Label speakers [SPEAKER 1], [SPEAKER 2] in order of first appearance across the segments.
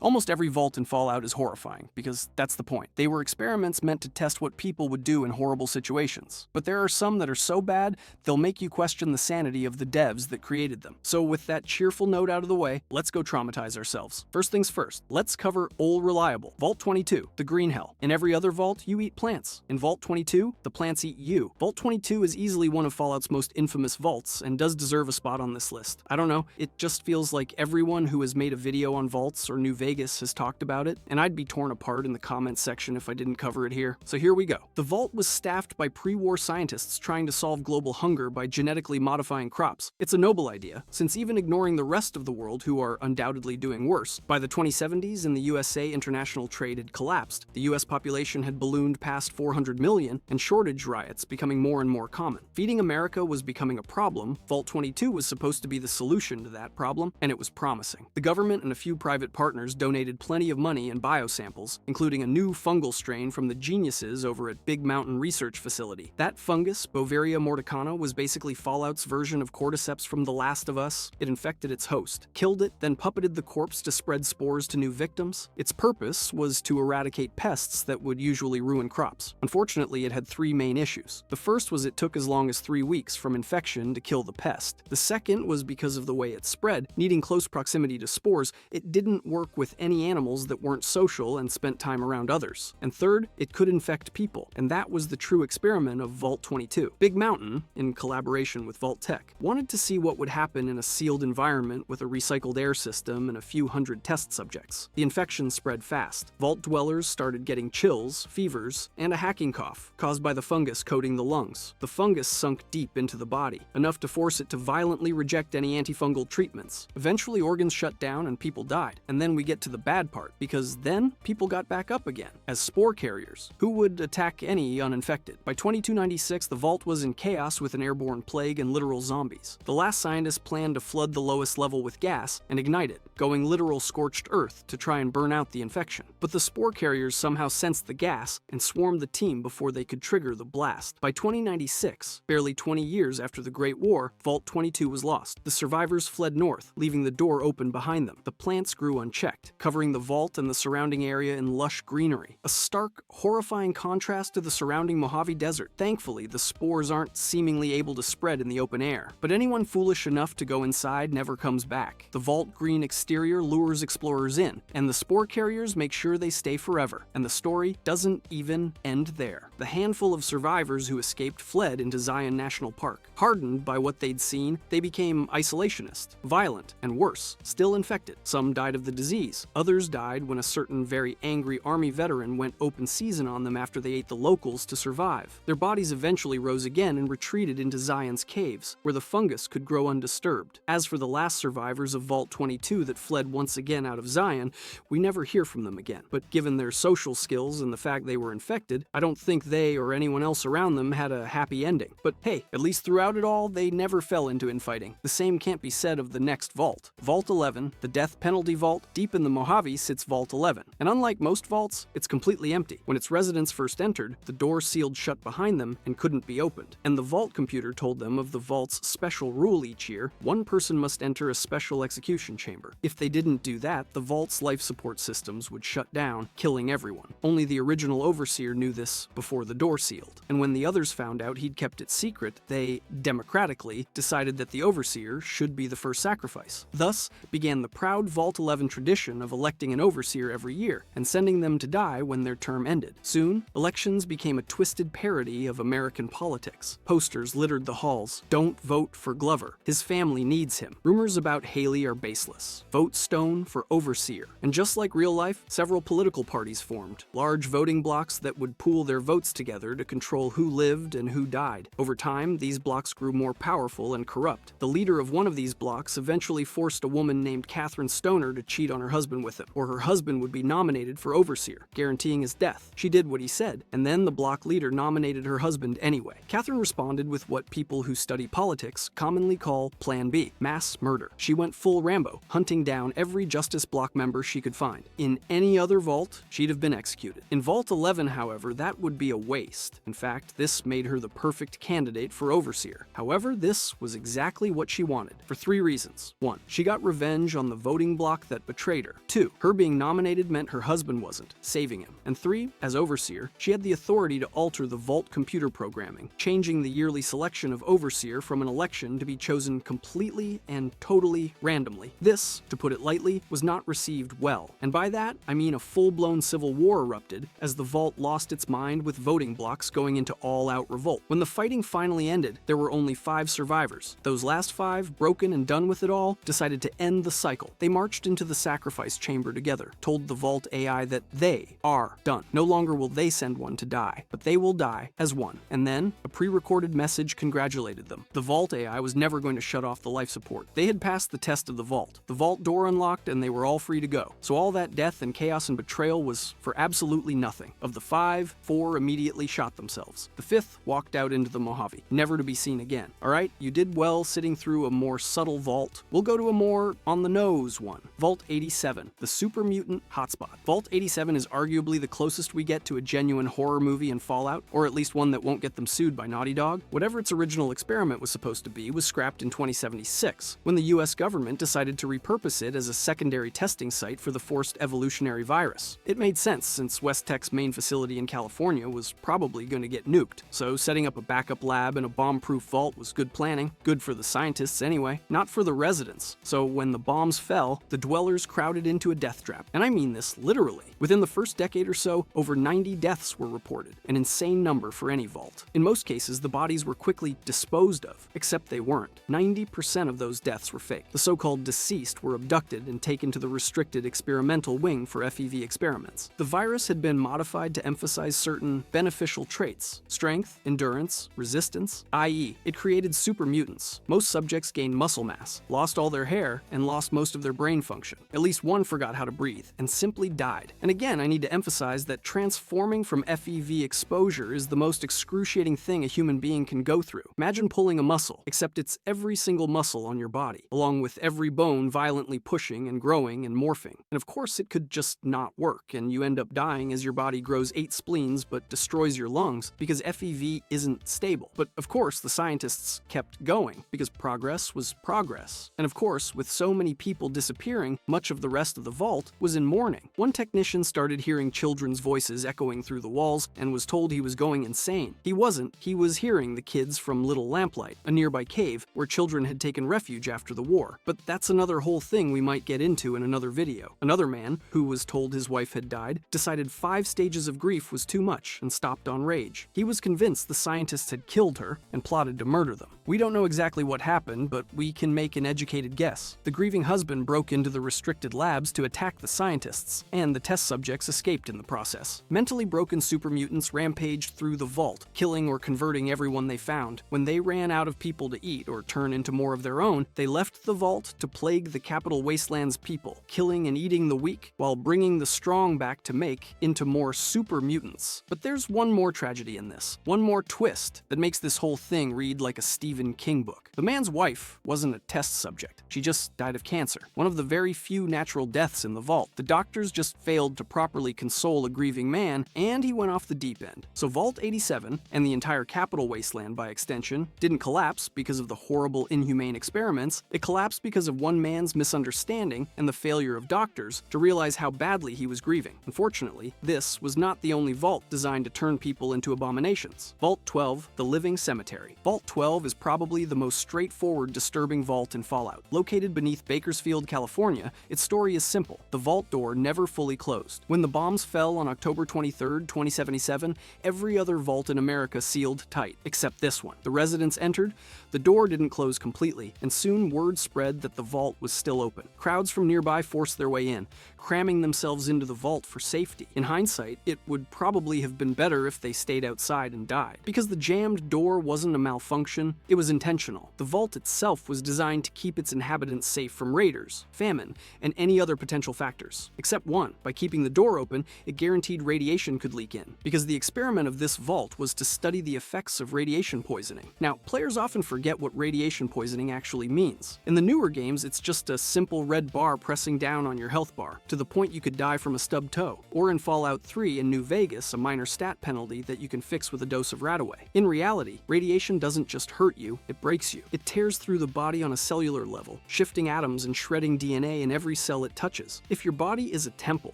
[SPEAKER 1] Almost every vault in Fallout is horrifying, because that's the point. They were experiments meant to test what people would do in horrible situations. But there are some that are so bad, they'll make you question the sanity of the devs that created them. So with that cheerful note out of the way, let's go traumatize ourselves. First things first, let's cover Ol Reliable. Vault 22, the green hell. In every other vault, you eat plants. In Vault 22, the plants eat you. Vault 22 is easily one of Fallout's most infamous vaults, and does deserve a spot on this list. I don't know, it just feels like everyone who has made a video on vaults or New Vegas has talked about it, and I'd be torn apart in the comments section if I didn't cover it here. So here we go. The vault was staffed by pre-war scientists trying to solve global hunger by genetically modifying crops. It's a noble idea, since even ignoring the rest of the world, who are undoubtedly doing worse, by the 2070s in the USA, international trade had collapsed. The US population had ballooned past 400 million, and shortage riots becoming more and more common. Feeding America was becoming a problem. Vault 22 was supposed to be the solution to that problem, and it was promising. The government and a few private partners donated plenty of money and biosamples, including a new fungal strain from the geniuses over at Big Mountain Research Facility. That fungus, Bovaria mordicana, was basically Fallout's version of Cordyceps from The Last of Us. It infected its host, killed it, then puppeted the corpse to spread spores to new victims. Its purpose was to eradicate pests that would usually ruin crops. Unfortunately, it had three main issues. The first was it took as long as 3 weeks from infection to kill the pest. The second was because of the way it spread, needing close proximity to spores, it didn't work with any animals that weren't social and spent time around others. And third, it could infect people, and that was the true experiment of Vault 22. Big Mountain, in collaboration with Vault-Tec, wanted to see what would happen in a sealed environment with a recycled air system and a few hundred test subjects. The infection spread fast. Vault dwellers started getting chills, fevers, and a hacking cough, caused by the fungus coating the lungs. The fungus sunk deep into the body, enough to force it to violently reject any antifungal treatments. Eventually, organs shut down and people died. And then we get to the bad part, because then people got back up again, as spore carriers, who would attack any uninfected. By 2296, the Vault was in chaos with an airborne plague and literal zombies. The last scientists planned to flood the lowest level with gas and ignite it, going literal scorched earth to try and burn out the infection. But the spore carriers somehow sensed the gas and swarmed the team before they could trigger the blast. By 2096, barely 20 years after the Great War, Vault 22 was lost. The survivors fled north, leaving the door open behind them. The plants grew unchecked, covering the vault and the surrounding area in lush greenery. A stark, horrifying contrast to the surrounding Mojave Desert. Thankfully, the spores aren't seemingly able to spread in the open air, but anyone foolish enough to go inside never comes back. The vault green exterior lures explorers in, and the spore carriers make sure they stay forever. And the story doesn't even end there. The handful of survivors who escaped fled into Zion National Park. Hardened by what they'd seen, they became isolationist, violent, and worse, still infected. Some died of the disease. Others died when a certain very angry army veteran went open season on them after they ate the locals to survive. Their bodies eventually rose again and retreated into Zion's caves, where the fungus could grow undisturbed. As for the last survivors of Vault 22 that fled once again out of Zion, we never hear from them again. But given their social skills and the fact they were infected, I don't think they or anyone else around them had a happy ending. But hey, at least throughout it all, they never fell into infighting. The same can't be said of the next vault. Vault 11, the death penalty vault, deep in the Mojave sits Vault 11. And unlike most vaults, it's completely empty. When its residents first entered, the door sealed shut behind them and couldn't be opened. And the vault computer told them of the vault's special rule each year: one person must enter a special execution chamber. If they didn't do that, the vault's life support systems would shut down, killing everyone. Only the original overseer knew this before the door sealed. And when the others found out he'd kept it secret, they, democratically, decided that the overseer should be the first sacrifice. Thus began the proud Vault 11 tradition of electing an overseer every year and sending them to die when their term ended. Soon, elections became a twisted parody of American politics. Posters littered the halls. Don't vote for Glover. His family needs him. Rumors about Haley are baseless. Vote Stone for overseer. And just like real life, several political parties formed. Large voting blocks that would pool their votes together to control who lived and who died. Over time, these blocks grew more powerful and corrupt. The leader of one of these blocks eventually forced a woman named Catherine Stoner to cheat on her husband with him, or her husband would be nominated for overseer, guaranteeing his death. She did what he said, and then the block leader nominated her husband anyway. Catherine responded with what people who study politics commonly call Plan B, mass murder. She went full Rambo, hunting down every Justice Block member she could find. In any other vault, she'd have been executed. In Vault 11, however, that would be a waste. In fact, this made her the perfect candidate for overseer. However, this was exactly what she wanted, for 3 reasons. 1. She got revenge on the voting block that betrayed her. her. 2. Her being nominated meant her husband wasn't, saving him. And 3. As overseer, she had the authority to alter the Vault computer programming, changing the yearly selection of overseer from an election to be chosen completely and totally randomly. This, to put it lightly, was not received well. And by that, I mean a full-blown civil war erupted as the Vault lost its mind with voting blocks going into all-out revolt. When the fighting finally ended, there were only 5 survivors. Those last 5, broken and done with it all, decided to end the cycle. They marched into the sacrifice chamber together, told the Vault AI that they are done. No longer will they send one to die, but they will die as one. And then, a pre-recorded message congratulated them. The Vault AI was never going to shut off the life support. They had passed the test of the Vault. The Vault door unlocked and they were all free to go. So all that death and chaos and betrayal was for absolutely nothing. Of the 5, 4 immediately shot themselves. The 5th walked out into the Mojave, never to be seen again. Alright, you did well sitting through a more subtle Vault. We'll go to a more on-the-nose one. Vault 87, the super mutant hotspot. Vault 87 is arguably the closest we get to a genuine horror movie in Fallout, or at least one that won't get them sued by Naughty Dog. Whatever its original experiment was supposed to be was scrapped in 2076, when the US government decided to repurpose it as a secondary testing site for the forced evolutionary virus. It made sense since West Tech's main facility in California was probably going to get nuked, so setting up a backup lab and a bomb-proof vault was good planning. Good for the scientists anyway, not for the residents. So when the bombs fell, the dwellers crowded into a death trap. And I mean this literally. Within the first decade or so, over 90 deaths were reported, an insane number for any vault. In most cases, the bodies were quickly disposed of, except they weren't. 90% of those deaths were fake. The so-called deceased were abducted and taken to the restricted experimental wing for FEV experiments. The virus had been modified to emphasize certain beneficial traits: strength, endurance, resistance, i.e., it created super mutants. Most subjects gained muscle mass, lost all their hair, and lost most of their brain function. At least one forgot how to breathe, and simply died. And again, I need to emphasize that transforming from FEV exposure is the most excruciating thing a human being can go through. Imagine pulling a muscle, except it's every single muscle on your body, along with every bone violently pushing and growing and morphing. And of course, it could just not work, and you end up dying as your body grows 8 spleens but destroys your lungs because FEV isn't stable. But of course, the scientists kept going because progress was progress. And of course, with so many people disappearing, much of the rest of the vault was in mourning. One technician started hearing children's voices echoing through the walls and was told he was going insane. He wasn't. He was hearing the kids from Little Lamplight, a nearby cave where children had taken refuge after the war. But that's another whole thing we might get into in another video. Another man, who was told his wife had died, decided 5 stages of grief was too much and stopped on rage. He was convinced the scientists had killed her and plotted to murder them. We don't know exactly what happened, but we can make an educated guess. The grieving husband broke into the restricted labs to attack the scientists, and the test subjects escaped in the process. Mentally broken super mutants rampaged through the vault, killing or converting everyone they found. When they ran out of people to eat or turn into more of their own, they left the vault to plague the Capital Wasteland's people, killing and eating the weak while bringing the strong back to make into more super mutants. But there's one more tragedy in this, one more twist that makes this whole thing read like a Stephen King book. The man's wife wasn't a test subject. She just died of cancer, one of the very few natural deaths in the vault. The doctors just failed to properly console a grieving man, and he went off the deep end. So Vault 87, and the entire Capital Wasteland by extension, didn't collapse because of the horrible, inhumane experiments. It collapsed because of one man's misunderstanding and the failure of doctors to realize how badly he was grieving. Unfortunately, this was not the only vault designed to turn people into abominations. Vault 12, the Living Cemetery. Vault 12 is probably the most straightforward, disturbing vault in Fallout. Located beneath Bakersfield, California, its story is simple. The vault door never fully closed. When the bombs fell on October 23, 2077, every other vault in America sealed tight, except this one. The residents entered, the door didn't close completely, and soon word spread that the vault was still open. Crowds from nearby forced their way in, cramming themselves into the vault for safety. In hindsight, it would probably have been better if they stayed outside and died. Because the jammed door wasn't a malfunction, it was intentional. The vault itself was designed to keep its inhabitants safe from raiders, famine, and any other potential factors. Except one. By keeping the door open, it guaranteed radiation could leak in. Because the experiment of this vault was to study the effects of radiation poisoning. Now, players often forget what radiation poisoning actually means. In the newer games, it's just a simple red bar pressing down on your health bar, to the point you could die from a stubbed toe. Or in Fallout 3 in New Vegas, a minor stat penalty that you can fix with a dose of Radaway. In reality, radiation doesn't just hurt you, it breaks you. It tears through the body on a cellular level, shifting atoms and shredding DNA in every cell cell it touches. If your body is a temple,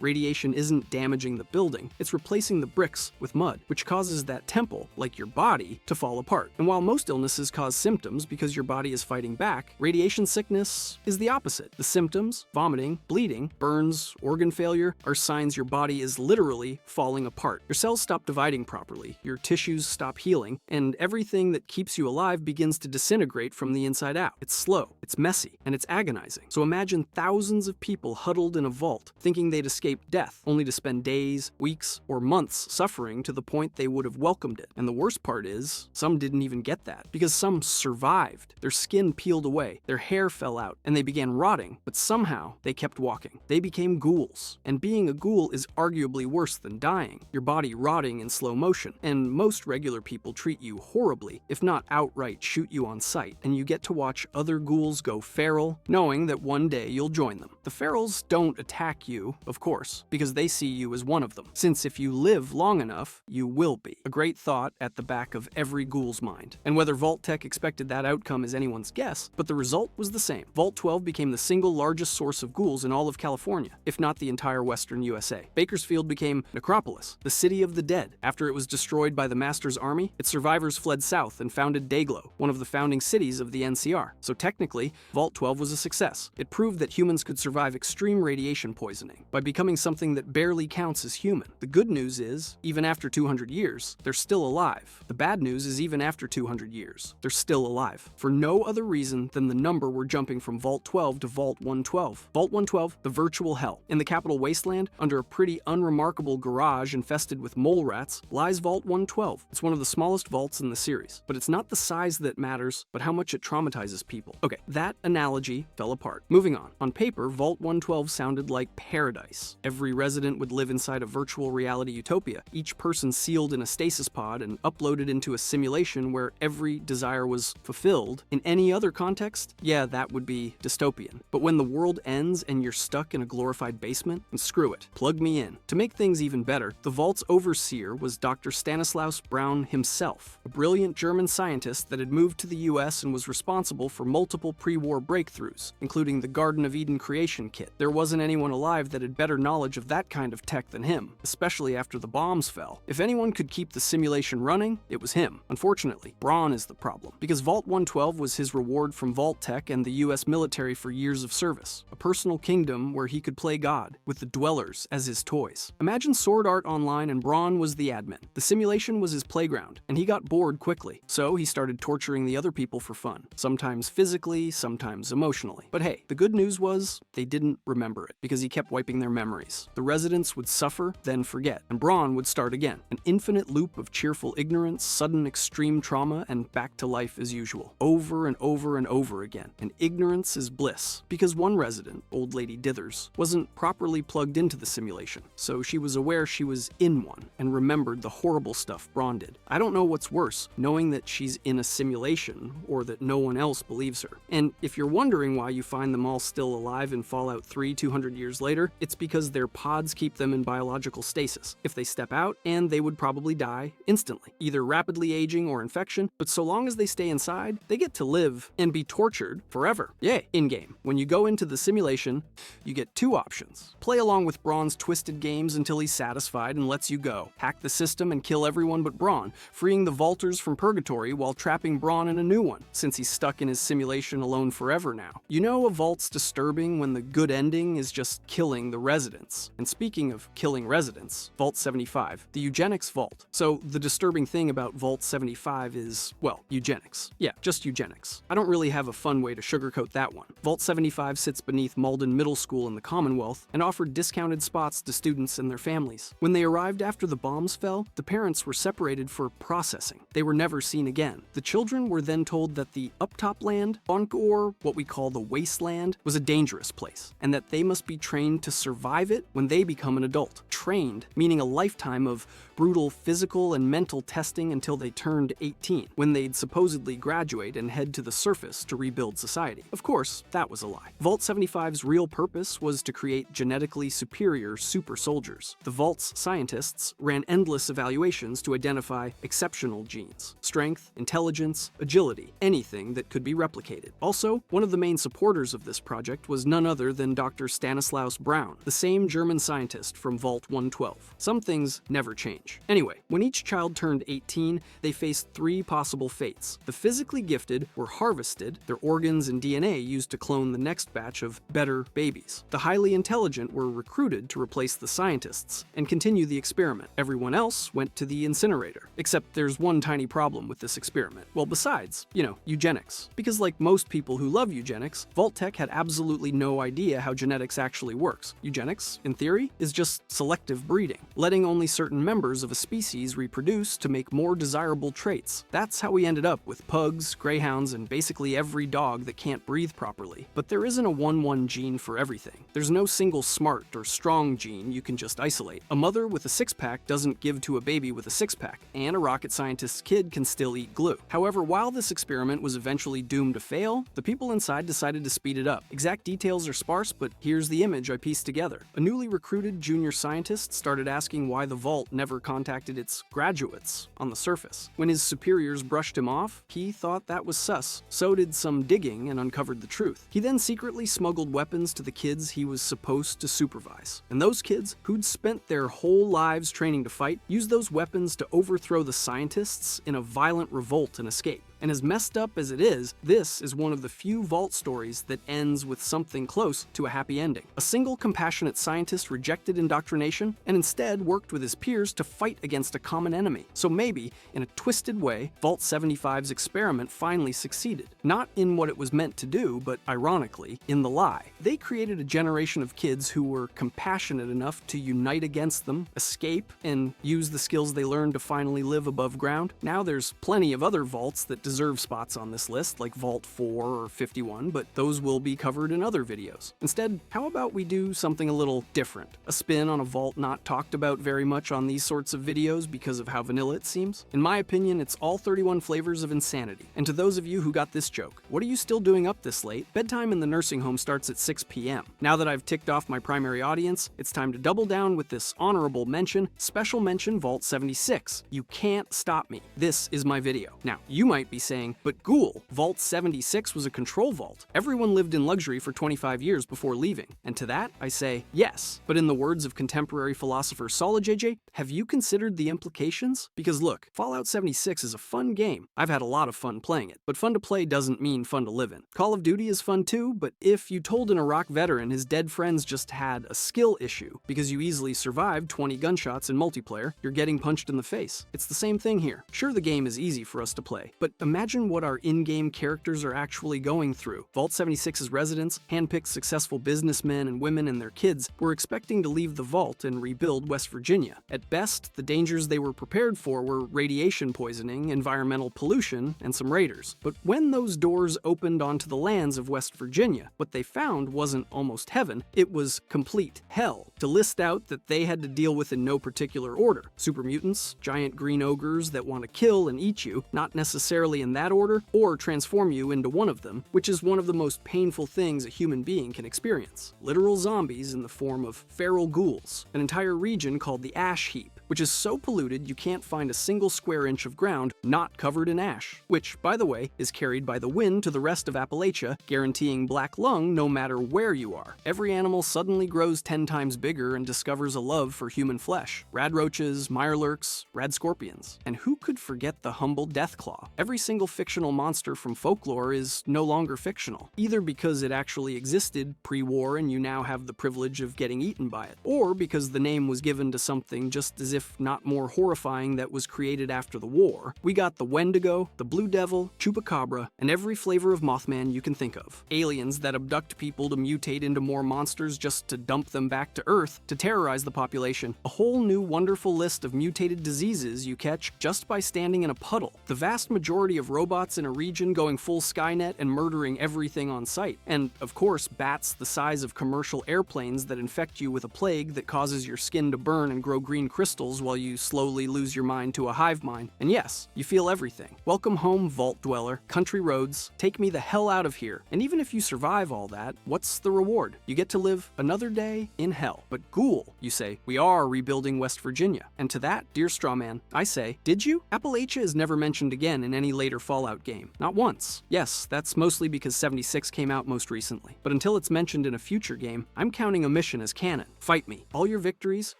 [SPEAKER 1] radiation isn't damaging the building, it's replacing the bricks with mud, which causes that temple, like your body, to fall apart. And while most illnesses cause symptoms because your body is fighting back, radiation sickness is the opposite. The symptoms, vomiting, bleeding, burns, organ failure, are signs your body is literally falling apart. Your cells stop dividing properly, your tissues stop healing, and everything that keeps you alive begins to disintegrate from the inside out. It's slow, it's messy, and it's agonizing. So imagine thousands of people huddled in a vault, thinking they'd escape death, only to spend days, weeks, or months suffering to the point they would have welcomed it. And the worst part is, some didn't even get that, because some survived. Their skin peeled away, their hair fell out, and they began rotting, but somehow they kept walking. They became ghouls, and being a ghoul is arguably worse than dying, your body rotting in slow motion, and most regular people treat you horribly, if not outright shoot you on sight, and you get to watch other ghouls go feral, knowing that one day you'll join them. The ferals don't attack you, of course, because they see you as one of them, since if you live long enough, you will be. A great thought at the back of every ghoul's mind. And whether Vault-Tec expected that outcome is anyone's guess, but the result was the same. Vault 12 became the single largest source of ghouls in all of California, if not the entire western USA. Bakersfield became Necropolis, the city of the dead. After it was destroyed by the Master's army, its survivors fled south and founded Dayglow, one of the founding cities of the NCR. So technically, Vault 12 was a success. It proved that humans could survive extreme radiation poisoning by becoming something that barely counts as human. The good news is, even after 200 years, they're still alive. The bad news is even after 200 years, they're still alive. For no other reason than the number we're jumping from Vault 12 to Vault 112. Vault 112, the virtual hell. In the Capital Wasteland, under a pretty unremarkable garage infested with mole rats, lies Vault 112. It's one of the smallest vaults in the series. But it's not the size that matters, but how much it traumatizes people. Okay, that analogy fell apart. Moving on. On paper, Vault 112 sounded like paradise. Every resident would live inside a virtual reality utopia, each person sealed in a stasis pod and uploaded into a simulation where every desire was fulfilled. In any other context, yeah, that would be dystopian. But when the world ends and you're stuck in a glorified basement, and screw it, plug me in. To make things even better, the vault's overseer was Dr. Stanislaus Braun himself, a brilliant German scientist that had moved to the US and was responsible for multiple pre-war breakthroughs, including the Garden of Eden creation kit. There wasn't anyone alive that had better knowledge of that kind of tech than him, especially after the bombs fell. If anyone could keep the simulation running, it was him. Unfortunately, Braun is the problem, because Vault 112 was his reward from Vault-Tec and the US military for years of service, a personal kingdom where he could play God, with the Dwellers as his toys. Imagine Sword Art Online and Braun was the admin. The simulation was his playground, and he got bored quickly, so he started torturing the other people for fun, sometimes physically, sometimes emotionally. But hey, the good news was, they didn't remember it, because he kept wiping their memories. The residents would suffer, then forget, and Braun would start again. An infinite loop of cheerful ignorance, sudden extreme trauma, and back to life as usual. Over and over and over again. And ignorance is bliss, because one resident, Old Lady Dithers, wasn't properly plugged into the simulation, so she was aware she was in one, and remembered the horrible stuff Braun did. I don't know what's worse, knowing that she's in a simulation, or that no one else believes her. And if you're wondering why you find them all still alive in Fallout 3 200 years later, it's because their pods keep them in biological stasis. If they step out, and they would probably die instantly, either rapidly aging or infection, but so long as they stay inside, they get to live and be tortured forever. Yay! In-game. When you go into the simulation, you get two options. Play along with Braun's twisted games until he's satisfied and lets you go. Hack the system and kill everyone but Braun, freeing the Vaulters from purgatory while trapping Braun in a new one, since he's stuck in his simulation alone forever now. You know a vault's disturbing when the good ending is just killing the residents. And speaking of killing residents, Vault 75, the eugenics vault. So the disturbing thing about Vault 75 is, well, eugenics. Yeah, just eugenics. I don't really have a fun way to sugarcoat that one. Vault 75 sits beneath Malden Middle School in the Commonwealth and offered discounted spots to students and their families. When they arrived after the bombs fell, the parents were separated for processing. They were never seen again. The children were then told that the Uptop land, or what we call the wasteland, was a dangerous place, and that they must be trained to survive it when they become an adult. trained, meaning a lifetime of brutal physical and mental testing until they turned 18, when they'd supposedly graduate and head to the surface to rebuild society. Of course, that was a lie. Vault 75's real purpose was to create genetically superior super soldiers. The Vault's scientists ran endless evaluations to identify exceptional genes: strength, intelligence, agility, anything that could be replicated. Also, one of the main supporters of this project was none other than Dr. Stanislaus Braun, the same German scientist from Vault 112. Some things never change. Anyway, when each child turned 18, they faced three possible fates. The physically gifted were harvested, their organs and DNA used to clone the next batch of better babies. The highly intelligent were recruited to replace the scientists and continue the experiment. Everyone else went to the incinerator. Except there's one tiny problem with this experiment. Well, besides, eugenics. Because like most people who love eugenics, Vault-Tec had absolutely no idea how genetics actually works. Eugenics, in theory, is just selective breeding, letting only certain members of a species reproduce to make more desirable traits. That's how we ended up with pugs, greyhounds, and basically every dog that can't breathe properly. But there isn't a 1-1 gene for everything. There's no single smart or strong gene you can just isolate. A mother with a six-pack doesn't give to a baby with a six-pack, and a rocket scientist's kid can still eat glue. However, while this experiment was eventually doomed to fail, the people inside decided to speed it up. Exact details are sparse, but here's the image I pieced together. A newly recruited junior scientist started asking why the Vault never contacted its graduates on the surface. When his superiors brushed him off, he thought that was sus. So did some digging and uncovered the truth. He then secretly smuggled weapons to the kids he was supposed to supervise. And those kids, who'd spent their whole lives training to fight, used those weapons to overthrow the scientists in a violent revolt and escape. And as messed up as it is, this is one of the few Vault stories that ends with something close to a happy ending. A single compassionate scientist rejected indoctrination and instead worked with his peers to fight against a common enemy. So maybe, in a twisted way, Vault 75's experiment finally succeeded. Not in what it was meant to do, but ironically, in the lie. They created a generation of kids who were compassionate enough to unite against them, escape, and use the skills they learned to finally live above ground. Now there's plenty of other Vaults that deserve spots on this list, like Vault 4 or 51, but those will be covered in other videos. Instead, how about we do something a little different? A spin on a Vault not talked about very much on these sorts of videos because of how vanilla it seems? In my opinion, it's all 31 flavors of insanity. And to those of you who got this joke, what are you still doing up this late? Bedtime in the nursing home starts at 6 p.m. Now that I've ticked off my primary audience, it's time to double down with this honorable mention, special mention Vault 76. You can't stop me. This is my video. Now, you might be saying, but Ghoul, Vault 76 was a control vault. Everyone lived in luxury for 25 years before leaving. And to that, I say, yes. But in the words of contemporary philosopher Solid JJ, have you considered the implications? Because look, Fallout 76 is a fun game. I've had a lot of fun playing it, but fun to play doesn't mean fun to live in. Call of Duty is fun too, but if you told an Iraq veteran his dead friends just had a skill issue because you easily survived 20 gunshots in multiplayer, you're getting punched in the face. It's the same thing here. Sure, the game is easy for us to play, but imagine what our in-game characters are actually going through. Vault 76's residents, handpicked successful businessmen and women and their kids, were expecting to leave the vault and rebuild West Virginia. At best, the dangers they were prepared for were radiation poisoning, environmental pollution, and some raiders. But when those doors opened onto the lands of West Virginia, what they found wasn't almost heaven, it was complete hell. To list out that they had to deal with in no particular order. Super mutants, giant green ogres that want to kill and eat you, not necessarily in that order, or transform you into one of them, which is one of the most painful things a human being can experience. Literal zombies in the form of feral ghouls, an entire region called the Ash Heap, which is so polluted you can't find a single square inch of ground not covered in ash, which, by the way, is carried by the wind to the rest of Appalachia, guaranteeing black lung no matter where you are. Every animal suddenly grows 10 times bigger and discovers a love for human flesh. Radroaches, mirelurks, radscorpions. And who could forget the humble Deathclaw? Every single fictional monster from folklore is no longer fictional, either because it actually existed pre-war and you now have the privilege of getting eaten by it, or because the name was given to something just as if not more horrifying that was created after the war. We got the Wendigo, the Blue Devil, Chupacabra, and every flavor of Mothman you can think of. Aliens that abduct people to mutate into more monsters just to dump them back to Earth to terrorize the population. A whole new wonderful list of mutated diseases you catch just by standing in a puddle. The vast majority of robots in a region going full Skynet and murdering everything on sight. And, of course, bats the size of commercial airplanes that infect you with a plague that causes your skin to burn and grow green crystals while you slowly lose your mind to a hive mind. And yes, you feel everything. Welcome home, Vault Dweller. Country roads, take me the hell out of here. And even if you survive all that, what's the reward? You get to live another day in hell. But ghoul, you say, we are rebuilding West Virginia. And to that, dear Strawman, I say, did you? Appalachia is never mentioned again in any later Fallout game. Not once. Yes, that's mostly because 76 came out most recently. But until it's mentioned in a future game, I'm counting a mission as canon. Fight me. All your victories,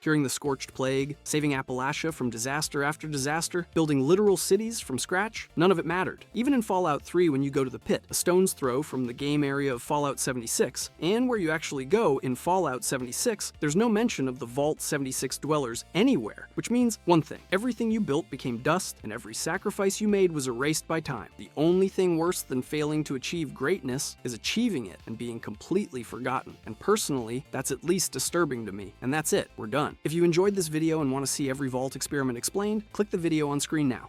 [SPEAKER 1] curing the Scorched Plague, saving Appalachia from disaster after disaster, building literal cities from scratch, none of it mattered. Even in Fallout 3 when you go to the pit, a stone's throw from the game area of Fallout 76, and where you actually go in Fallout 76, there's no mention of the Vault 76 dwellers anywhere, which means one thing: everything you built became dust, and every sacrifice you made was erased by time. The only thing worse than failing to achieve greatness is achieving it and being completely forgotten. And personally, that's at least disturbing to me. And that's it, we're done. If you enjoyed this video and want to see every Vault experiment explained, click the video on screen now.